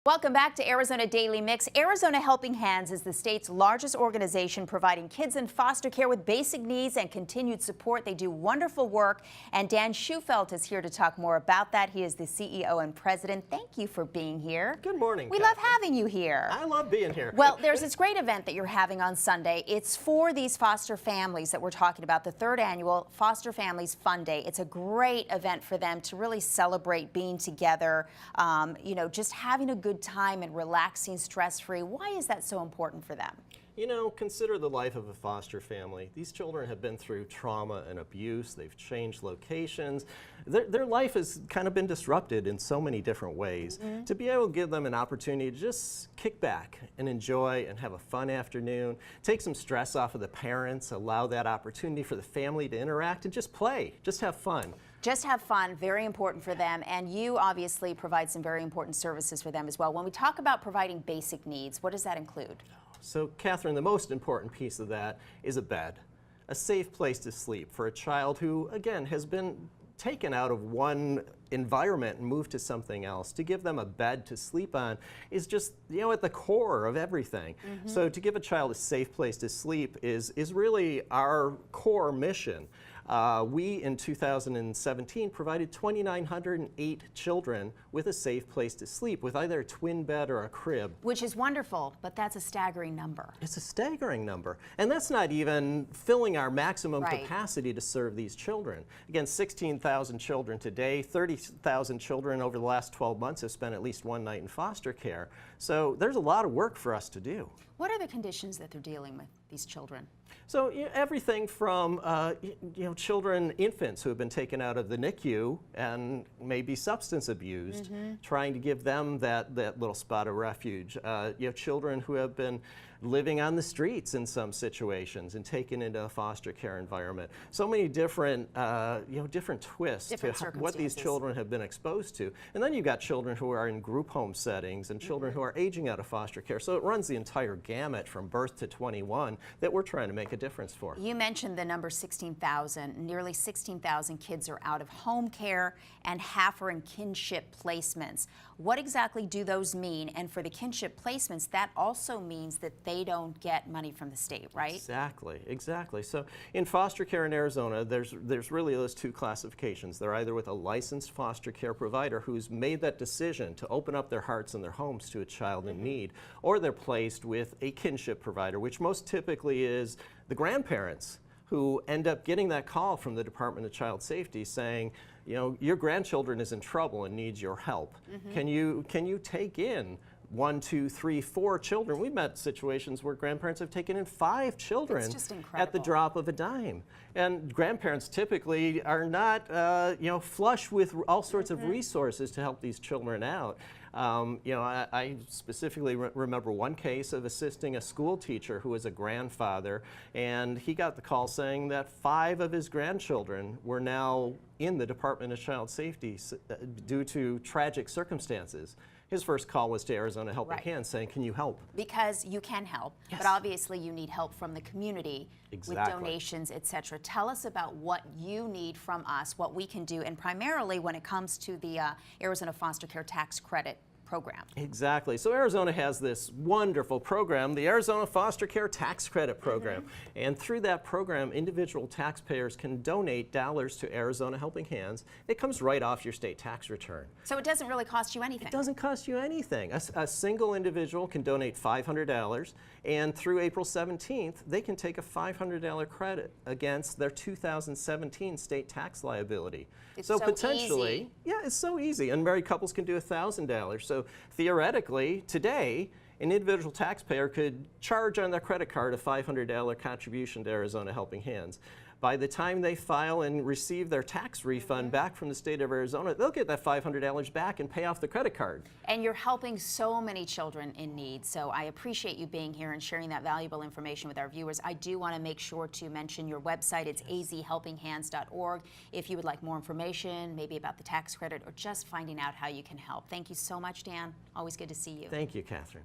Welcome back to Arizona Daily Mix. Arizona Helping Hands is the state's largest organization providing kids in foster care with basic needs and continued support. They do wonderful work, and Dan Shufelt is here to talk more about that. He is the CEO and president. Thank you for being here. Good morning, We Catherine. love having you here. I love being here. Well, there's this great event that you're having on Sunday. It's for these foster families that we're talking about, the third annual Foster Families Fun Day. It's a great event for them to really celebrate being together, just having a good time and relaxing, stress-free. Why is that so important for them? You know, consider the life of a foster family. These children have been through trauma and abuse. They've changed locations. Their life has kind of been disrupted in so many different ways. To be able to give them an opportunity to just kick back and enjoy and have a fun afternoon, take some stress off of the parents, allow that opportunity for the family to interact and just play, just have fun. Just have fun, very important for them, and you obviously provide some very important services for them as well. When we talk about providing basic needs, what does that include? So, Catherine, the most important piece of that is a bed, a safe place to sleep for a child who, again, has been taken out of one environment and moved to something else. To give them a bed to sleep on is just, at the core of everything. So to give a child a safe place to sleep is really our core mission. We, in 2017, provided 2,908 children with a safe place to sleep with either a twin bed or a crib. Which is wonderful, but that's a staggering number. It's a staggering number. And that's not even filling our maximum Right. capacity to serve these children. Again, 16,000 children today, 30,000 children over the last 12 months have spent at least one night in foster care. So there's a lot of work for us to do. What are the conditions that they're dealing with, these children? So everything from children, infants who have been taken out of the NICU and maybe substance abused, trying to give them that little spot of refuge. Children who have been living on the streets in some situations and taken into a foster care environment. So many different different twists Different to what these circumstances. children have been exposed to. And then you've got children who are in group home settings and children who are aging out of foster care. So it runs the entire gamut from birth to 21 that we're trying to make a difference for. You mentioned the number 16,000. Nearly 16,000 kids are out of home care and half are in kinship placements. What exactly do those mean? And for the kinship placements, that also means that they don't get money from the state, right? Exactly. So in foster care in Arizona, there's really those two classifications. They're either with a licensed foster care provider who's made that decision to open up their hearts and their homes to a child in need, or they're placed with a kinship provider, which most typically is the grandparents who end up getting that call from the Department of Child Safety saying, your grandchildren is in trouble and needs your help. Can you take in 1, 2, 3, 4 children? We've met situations where grandparents have taken in 5 children It's just at the incredible. drop of a dime. And grandparents typically are not, flush with all sorts of resources to help these children out. I specifically remember one case of assisting a school teacher who was a grandfather, and he got the call saying that 5 of his grandchildren were now in the Department of Child Safety due to tragic circumstances. His first call was to Arizona Helping Right. Hands saying, can you help? Because you can help, Yes. but obviously you need help from the community with Exactly. donations, etc. Tell us about what you need from us, what we can do, and primarily when it comes to the Arizona Foster Care Tax Credit program. Exactly. So Arizona has this wonderful program, the Arizona Foster Care Tax Credit Program. And through that program, individual taxpayers can donate dollars to Arizona Helping Hands. It comes right off your state tax return. So it doesn't really cost you anything. It doesn't cost you anything. A single individual can donate $500, and through April 17th, they can take a $500 credit against their 2017 state tax liability. It's so so potentially, easy. yeah, it's so easy. And married couples can do $1,000. So theoretically, today, an individual taxpayer could charge on their credit card a $500 contribution to Arizona Helping Hands. By the time they file and receive their tax refund back from the state of Arizona, they'll get that $500 back and pay off the credit card. And you're helping so many children in need, so I appreciate you being here and sharing that valuable information with our viewers. I do want to make sure to mention your website. It's azhelpinghands.org if you would like more information, maybe about the tax credit or just finding out how you can help. Thank you so much, Dan. Always good to see you. Thank you, Catherine.